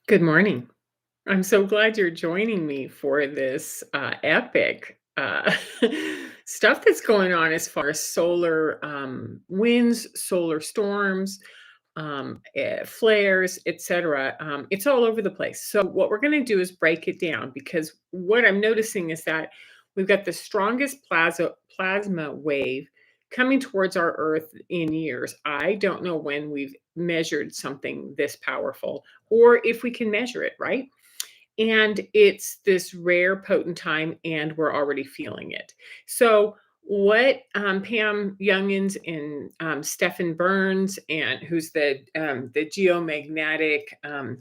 Good morning. I'm so glad you're joining me for this epic stuff that's going on as far as solar winds, solar storms, flares, etc. It's all over the place. So, what we're going to do is break it down because what I'm noticing is that we've got the strongest plasma wave coming towards our Earth in years. I don't know when we've measured something this powerful or if we can measure it, right? And it's this rare, potent time, and we're already feeling it. So, what Pam Youngins and Stephen Burns, and who's the geomagnetic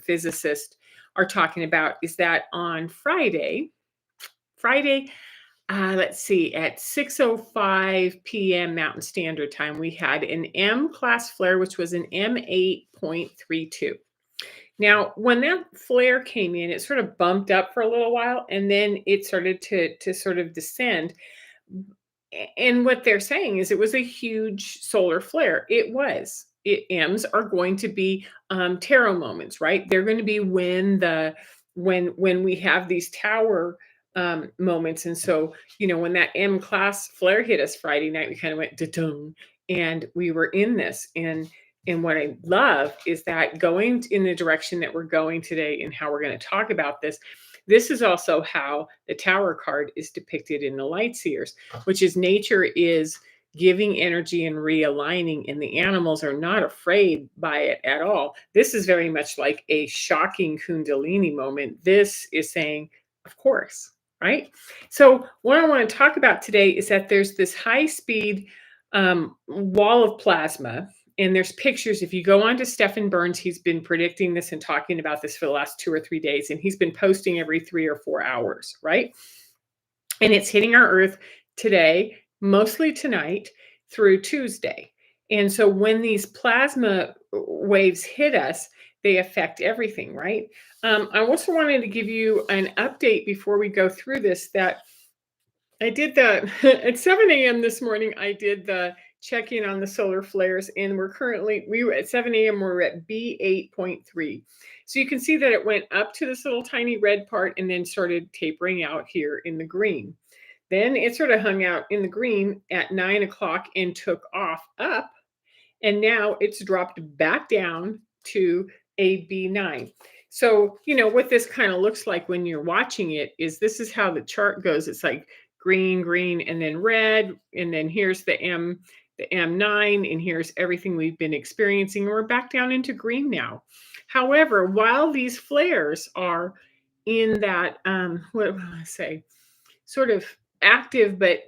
physicist, are talking about is that on Friday, let's see, at 6:05 p.m. Mountain Standard Time, we had an M class flare, which was an M8.32. Now, when that flare came in, it sort of bumped up for a little while, and then it started to sort of descend. And what they're saying is it was a huge solar flare. It was. M's are going to be tarot moments, right? They're going to be when we have these tower moments. And so, when that M class flare hit us Friday night, we kind of went da-dum, and we were in this. And what I love is that going in the direction that we're going today and how we're going to talk about this is also how the Tower card is depicted in the Light Seers, which is nature is giving energy and realigning, and the animals are not afraid by it at all. This is very much like a shocking Kundalini moment. This is saying, of course, right? So, what I want to talk about today is that there's this high speed wall of plasma, and there's pictures. If you go on to Stephen Burns, he's been predicting this and talking about this for the last 2 or 3 days, and he's been posting every 3 or 4 hours, right? And it's hitting our Earth today, mostly tonight through Tuesday. And so when these plasma waves hit us, they affect everything, right? I also wanted to give you an update before we go through this that I did the at 7 a.m. this morning. I did the check in on the solar flares, and we were at 7 a.m. We're at B8.3. So you can see that it went up to this little tiny red part and then started tapering out here in the green. Then it sort of hung out in the green at 9 o'clock and took off up. And now it's dropped back down to a B9. So, what this kind of looks like when you're watching it is this is how the chart goes. It's like green, green, and then red. And then here's the M9, and here's everything we've been experiencing. And we're back down into green now. However, while these flares are in that, what do I say, sort of active, but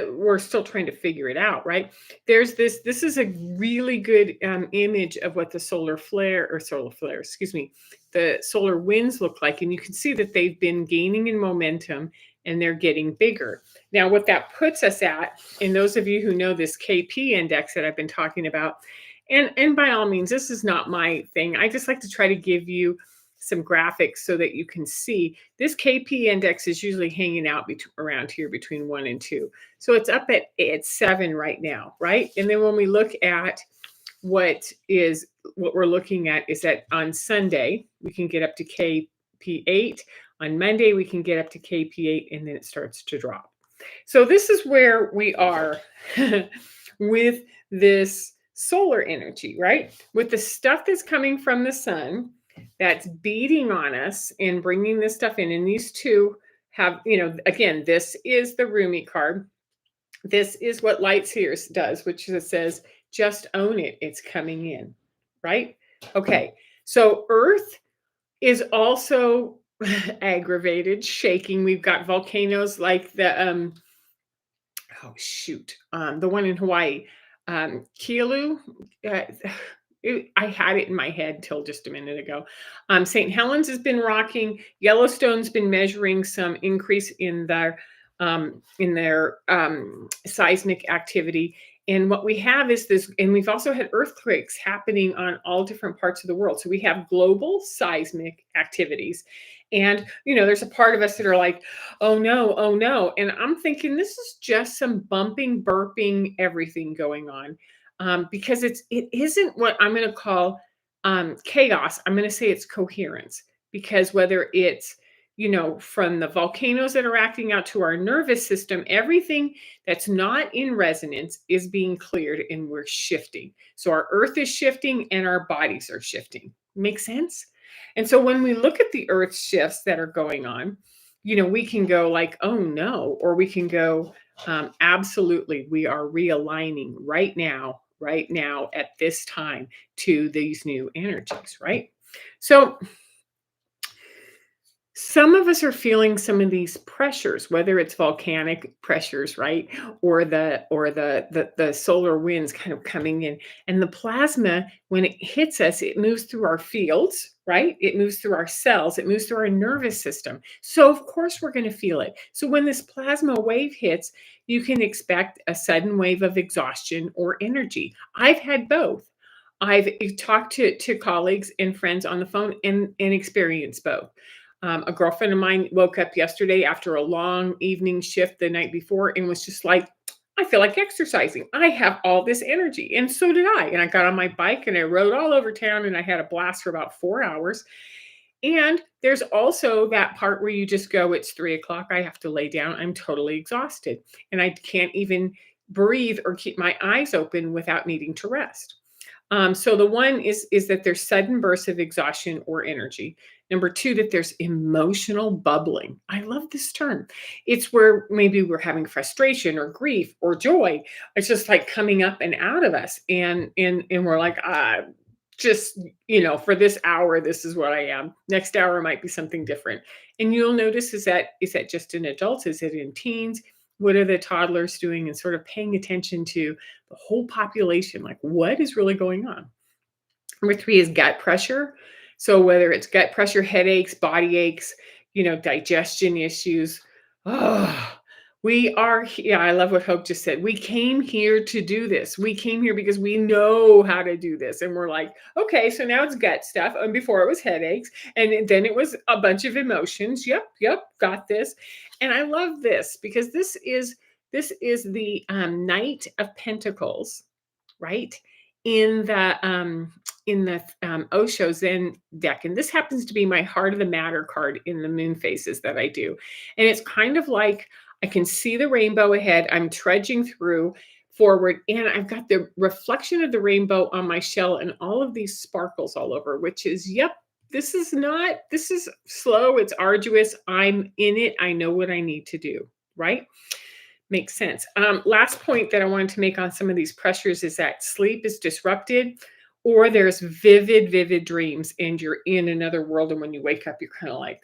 we're still trying to figure it out, right? This is a really good image of what the solar flare, excuse me, the solar winds look like. And you can see that they've been gaining in momentum and they're getting bigger. Now, what that puts us at, and those of you who know this KP index that I've been talking about, and by all means, this is not my thing. I just like to try to give you some graphics so that you can see this KP index is usually hanging out around here between 1 and 2. So it's up at 7 right now, right? And then when we look at what we're looking at is that on Sunday we can get up to KP8. On Monday we can get up to KP8, and then it starts to drop. So this is where we are with this solar energy, right? With the stuff that's coming from the sun that's beating on us and bringing this stuff in. And these two have, again, this is the Rumi card. This is what Light Seers does, which says, just own it. It's coming in, right? Okay. So Earth is also aggravated, shaking. We've got volcanoes like the the one in Hawaii, Kealu. Uh, I had it in my head till just a minute ago. St. Helens has been rocking. Yellowstone's been measuring some increase in their seismic activity. And what we have is this, and we've also had earthquakes happening on all different parts of the world. So we have global seismic activities. And, there's a part of us that are like, oh no, oh no. And I'm thinking this is just some bumping, burping, everything going on. Because it isn't what I'm going to call chaos, I'm going to say it's coherence, because whether it's, from the volcanoes that are acting out to our nervous system, everything that's not in resonance is being cleared and we're shifting. So our earth is shifting and our bodies are shifting. Make sense? And so when we look at the earth shifts that are going on, we can go like, oh no, or we can go, absolutely, we are realigning right now at this time to these new energies, right? So some of us are feeling some of these pressures, whether it's volcanic pressures, right? Or the solar winds kind of coming in. And the plasma, when it hits us, it moves through our fields, right? It moves through our cells, it moves through our nervous system. So of course we're going to feel it. So when this plasma wave hits, you can expect a sudden wave of exhaustion or energy. I've had both. I've talked to colleagues and friends on the phone and experienced both. A girlfriend of mine woke up yesterday after a long evening shift the night before and was just like, I feel like exercising. I have all this energy. And so did I. And I got on my bike and I rode all over town and I had a blast for about 4 hours. And there's also that part where you just go, it's 3 o'clock. I have to lay down. I'm totally exhausted. And I can't even breathe or keep my eyes open without needing to rest. So the one is that there's sudden bursts of exhaustion or energy. Number two, that there's emotional bubbling. I love this term. It's where maybe we're having frustration or grief or joy. It's just like coming up and out of us, and we're like, just for this hour, this is what I am. Next hour might be something different. And you'll notice, is that just in adults? Is it in teens? What are the toddlers doing? And sort of paying attention to the whole population, like what is really going on. Number three is gut pressure. So whether it's gut pressure, headaches, body aches, digestion issues. Oh, yeah, I love what Hope just said. We came here to do this. We came here because we know how to do this. And we're like, okay, so now it's gut stuff. And before it was headaches. And then it was a bunch of emotions. Yep, got this. And I love this because this is the Knight of Pentacles, right? In the Osho Zen deck, and this happens to be my Heart of the Matter card in the moon phases that I do, and it's kind of like I can see the rainbow ahead. I'm trudging through forward, and I've got the reflection of the rainbow on my shell, and all of these sparkles all over. Which is, yep, this is slow. It's arduous. I'm in it. I know what I need to do. Right. Makes sense. Last point that I wanted to make on some of these pressures is that sleep is disrupted, or there's vivid dreams, and you're in another world. And when you wake up, you're kind of like,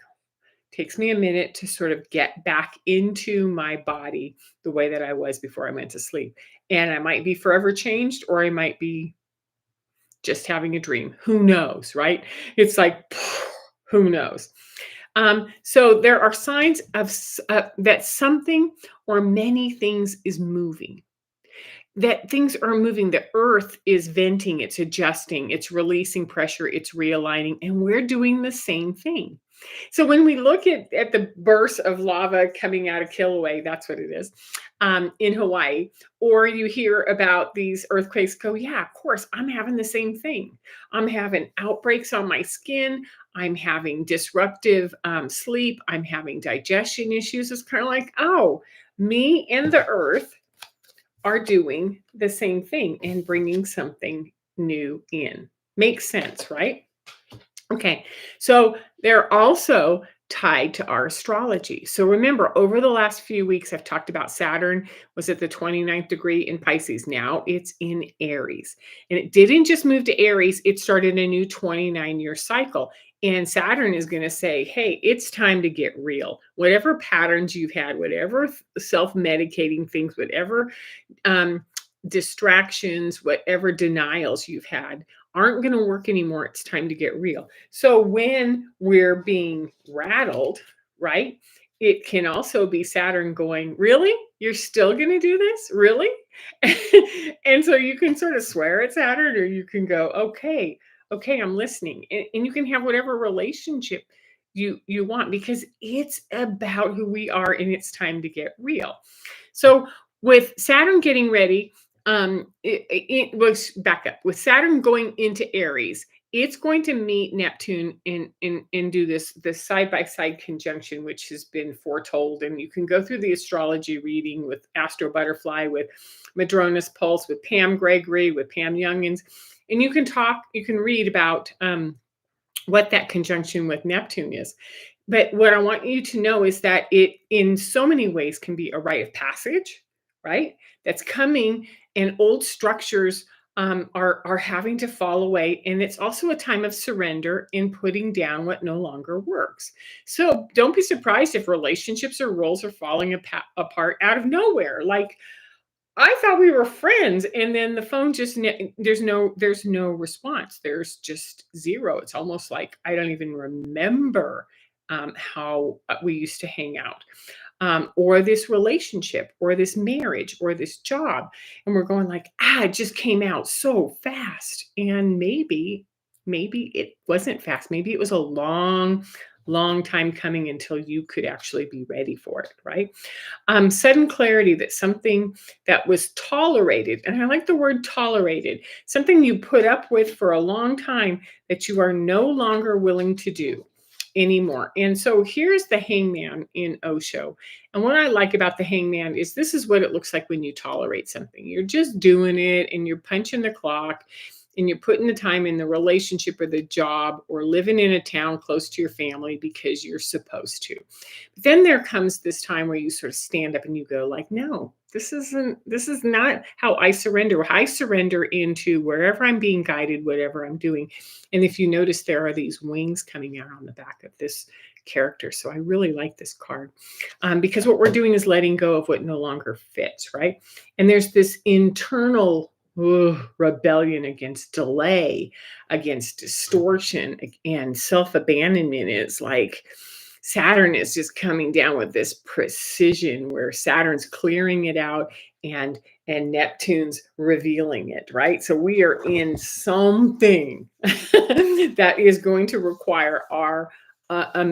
takes me a minute to sort of get back into my body the way that I was before I went to sleep. And I might be forever changed, or I might be just having a dream. Who knows, right? It's like, who knows? So there are signs of that something or many things is moving. That things are moving. The earth is venting, it's adjusting, it's releasing pressure, it's realigning, and we're doing the same thing. So when we look at the burst of lava coming out of Kilauea, that's what it is, in Hawaii, or you hear about these earthquakes, go, yeah, of course, I'm having the same thing. I'm having outbreaks on my skin. I'm having disruptive sleep. I'm having digestion issues. It's kind of like, oh, me and the earth are doing the same thing and bringing something new in. Makes sense, right? Okay, so they're also tied to our astrology. So remember, over the last few weeks, I've talked about Saturn was at the 29th degree in Pisces. Now it's in Aries. And it didn't just move to Aries, it started a new 29-year cycle. And Saturn is going to say, hey, it's time to get real. Whatever patterns you've had, whatever self-medicating things, whatever distractions, whatever denials you've had aren't going to work anymore. It's time to get real. So when we're being rattled, right, it can also be Saturn going, really? You're still going to do this? Really? And so you can sort of swear at Saturn, or you can go, okay, I'm listening. And you can have whatever relationship you want, because it's about who we are and it's time to get real. So with Saturn getting ready, it was back up with Saturn going into Aries. it's going to meet Neptune and do this side by side conjunction, which has been foretold. And you can go through the astrology reading with Astro Butterfly, with Madrona's Pulse, with Pam Gregory, with Pam Youngins, and you can read about what that conjunction with Neptune is. But what I want you to know is that it, in so many ways, can be a rite of passage, right? That's coming, and old structures are having to fall away. And it's also a time of surrender in putting down what no longer works. So don't be surprised if relationships or roles are falling apart out of nowhere. Like, I thought we were friends, and then the phone just there's no response. There's just zero. It's almost like I don't even remember how we used to hang out, or this relationship, or this marriage, or this job, and we're going like, it just came out so fast, and maybe it wasn't fast. Maybe it was a long time coming until you could actually be ready for it, right? Sudden clarity that something that was tolerated, and I like the word tolerated, something you put up with for a long time that you are no longer willing to do anymore. And so here's the hangman in Osho. And what I like about the hangman is this is what it looks like when you tolerate something. You're just doing it and you're punching the clock and you're putting the time in the relationship or the job or living in a town close to your family because you're supposed to. But then there comes this time where you sort of stand up and you go like, no, this is not how I surrender. I surrender into wherever I'm being guided, whatever I'm doing. And if you notice, there are these wings coming out on the back of this character. So I really like this card because what we're doing is letting go of what no longer fits, right? And there's this internal rebellion against delay, against distortion, and self-abandonment. Is like Saturn is just coming down with this precision where Saturn's clearing it out and Neptune's revealing it, right? So we are in something that is going to require our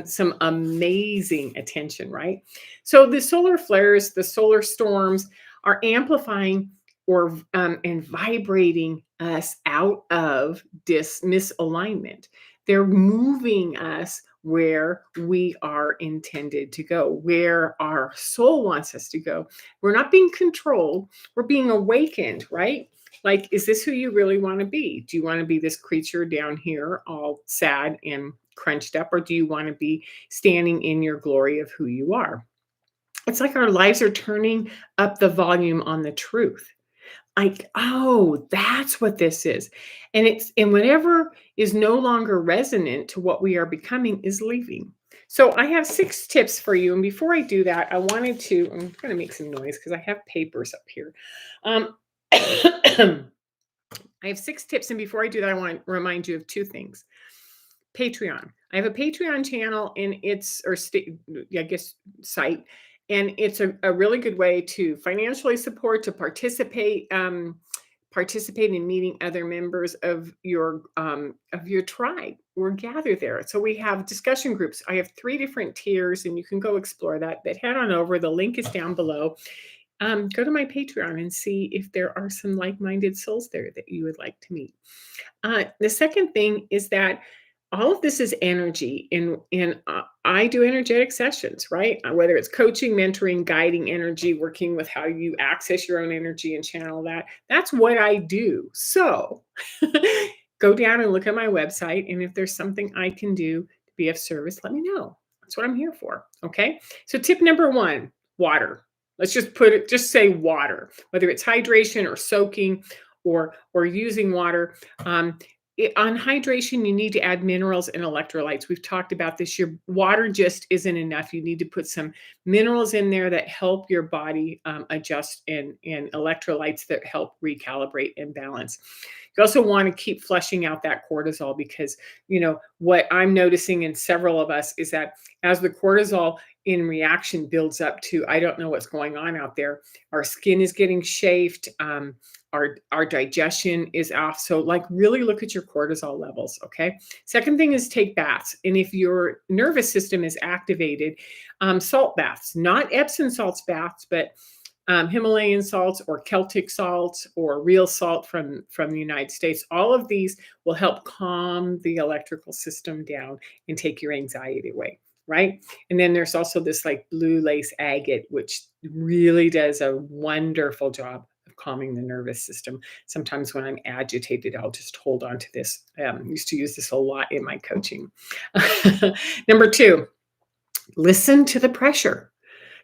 some amazing attention, right? So the solar flares, the solar storms are amplifying or and vibrating us out of this misalignment. They're moving us where we are intended to go, where our soul wants us to go. We're not being controlled, we're being awakened, right? Like, is this who you really want to be? Do you want to be this creature down here, all sad and crunched up, or do you want to be standing in your glory of who you are? It's like our lives are turning up the volume on the truth. Like, oh, that's what this is. And whatever is no longer resonant to what we are becoming is leaving. So I have 6 tips for you. And before I do that, I'm going to make some noise because I have papers up here. I have 6 tips. And before I do that, I want to remind you of 2 things. Patreon. I have a Patreon channel and site. And it's a really good way to financially support, to participate in meeting other members of your tribe or gather there. So we have discussion groups. I have 3 different tiers, and you can go explore that. But head on over. The link is down below. Go to my Patreon and see if there are some like-minded souls there that you would like to meet. The second thing is that all of this is energy, and I do energetic sessions, right? Whether it's coaching, mentoring, guiding energy, working with how you access your own energy and channel that. That's what I do. So go down and look at my website, and if there's something I can do to be of service, let me know. That's what I'm here for. Okay. So tip number 1, water. Let's just say water, whether it's hydration or soaking or using water. On hydration, you need to add minerals and electrolytes. We've talked about this. Your water just isn't enough. You need to put some minerals in there that help your body adjust, and electrolytes that help recalibrate and balance. You also want to keep flushing out that cortisol because, what I'm noticing in several of us is that as the cortisol in reaction builds up to, I don't know what's going on out there, our skin is getting chafed, our digestion is off. So like really look at your cortisol levels, okay? Second thing is take baths. And if your nervous system is activated, salt baths, not Epsom salts baths, but Himalayan salts or Celtic salts or real salt from the United States. All of these will help calm the electrical system down and take your anxiety away, right? And then there's also this like blue lace agate, which really does a wonderful job of calming the nervous system. Sometimes when I'm agitated, I'll just hold on to this. Used to use this a lot in my coaching. Number two, listen to the pressure.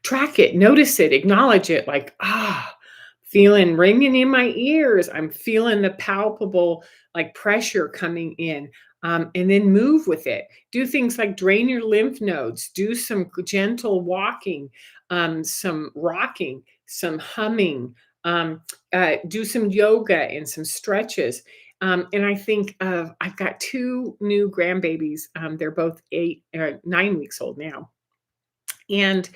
Track it, notice it, acknowledge it, like, feeling ringing in my ears. I'm feeling the palpable like pressure coming in. And then move with it. Do things like drain your lymph nodes, do some gentle walking, some rocking, some humming, do some yoga and some stretches. And I think I've got two new grandbabies. They're both 9 weeks old now, and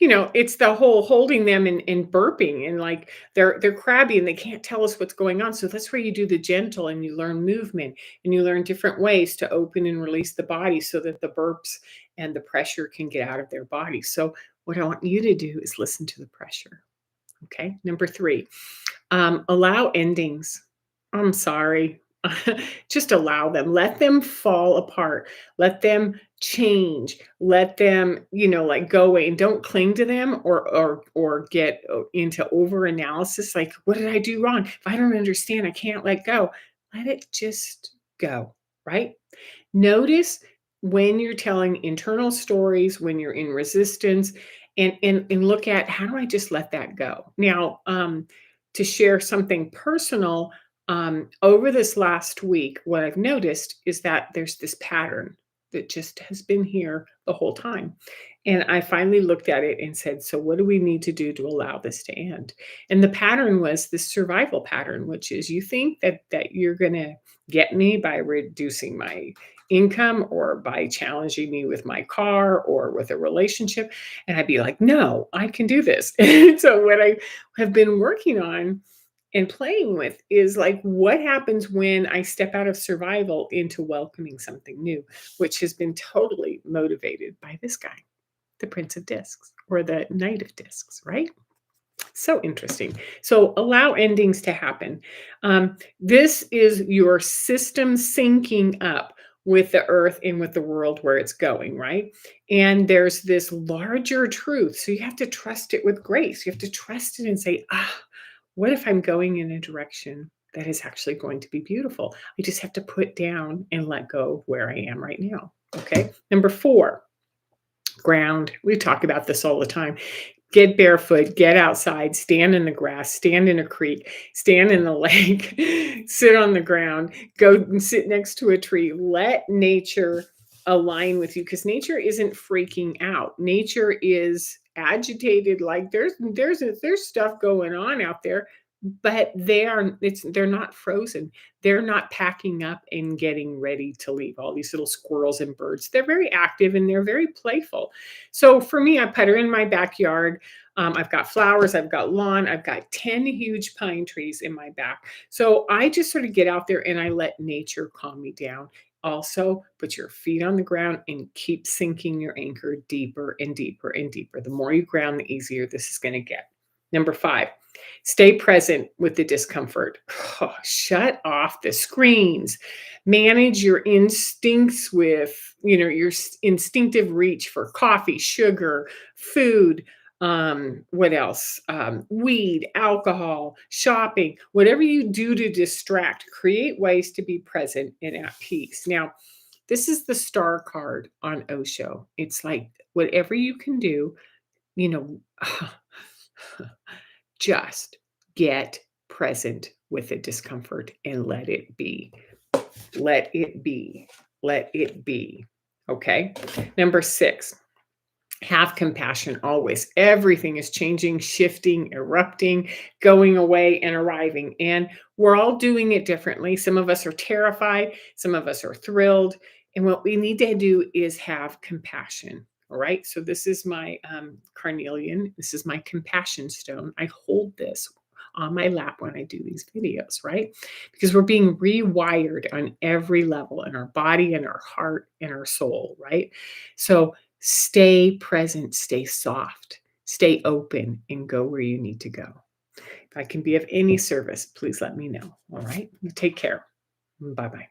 it's the whole holding them and burping, and like they're crabby and they can't tell us what's going on. So that's where you do the gentle and you learn movement and you learn different ways to open and release the body so that the burps and the pressure can get out of their body. So what I want you to do is listen to the pressure. Okay. Number three, allow endings. I'm sorry. Just allow them. Let them fall apart. Let them change. Let them, like go away, and don't cling to them or get into over analysis. Like, what did I do wrong? If I don't understand, I can't let go. Let it just go, right? Notice when you're telling internal stories, when you're in resistance, and look at, how do I just let that go? Now, to share something personal, over this last week, what I've noticed is that there's this pattern that just has been here the whole time. And I finally looked at it and said, so what do we need to do to allow this to end? And the pattern was this survival pattern, which is, you think that you're going to get me by reducing my income or by challenging me with my car or with a relationship. And I'd be like, no, I can do this. And so what I have been working on and playing with is like, what happens when I step out of survival into welcoming something new, which has been totally motivated by this guy, the Prince of Discs or the Knight of Discs, right? So interesting. So allow endings to happen. This is your system syncing up with the earth and with the world where it's going, right? And there's this larger truth. So you have to trust it with grace. You have to trust it and say, what if I'm going in a direction that is actually going to be beautiful? I just have to put down and let go of where I am right now. Okay. Number four, ground. We talk about this all the time. Get barefoot, get outside, stand in the grass, stand in a creek, stand in the lake, sit on the ground, go and sit next to a tree. Let nature align with you, because nature isn't freaking out. Nature is agitated. Like there's stuff going on out there, but they're not frozen. They're not packing up and getting ready to leave. All these little squirrels and birds, they're very active and they're very playful. So for me, I put her in my backyard. I've got flowers, I've got lawn, I've got 10 huge pine trees in my back. So I just sort of get out there and I let nature calm me down. Also, put your feet on the ground and keep sinking your anchor deeper and deeper and deeper. The more you ground, the easier this is going to get. Number five, stay present with the discomfort. Shut off the screens. Manage your instincts with, your instinctive reach for coffee, sugar, food, what else? Weed, alcohol, shopping, whatever you do to distract, create ways to be present and at peace. Now, this is the star card on Osho. It's like, whatever you can do, you know, just get present with the discomfort and let it be. Let it be. Let it be. Okay. Number six, have compassion always. Everything is changing, shifting, erupting, going away, and arriving. And we're all doing it differently. Some of us are terrified, some of us are thrilled. And what we need to do is have compassion. All right. So this is my carnelian. This is my compassion stone. I hold this on my lap when I do these videos, right? Because we're being rewired on every level in our body and our heart and our soul, right? So stay present, stay soft, Stay open and go where you need to go. If I can be of any service, please let me know. All right. You take care. Bye bye.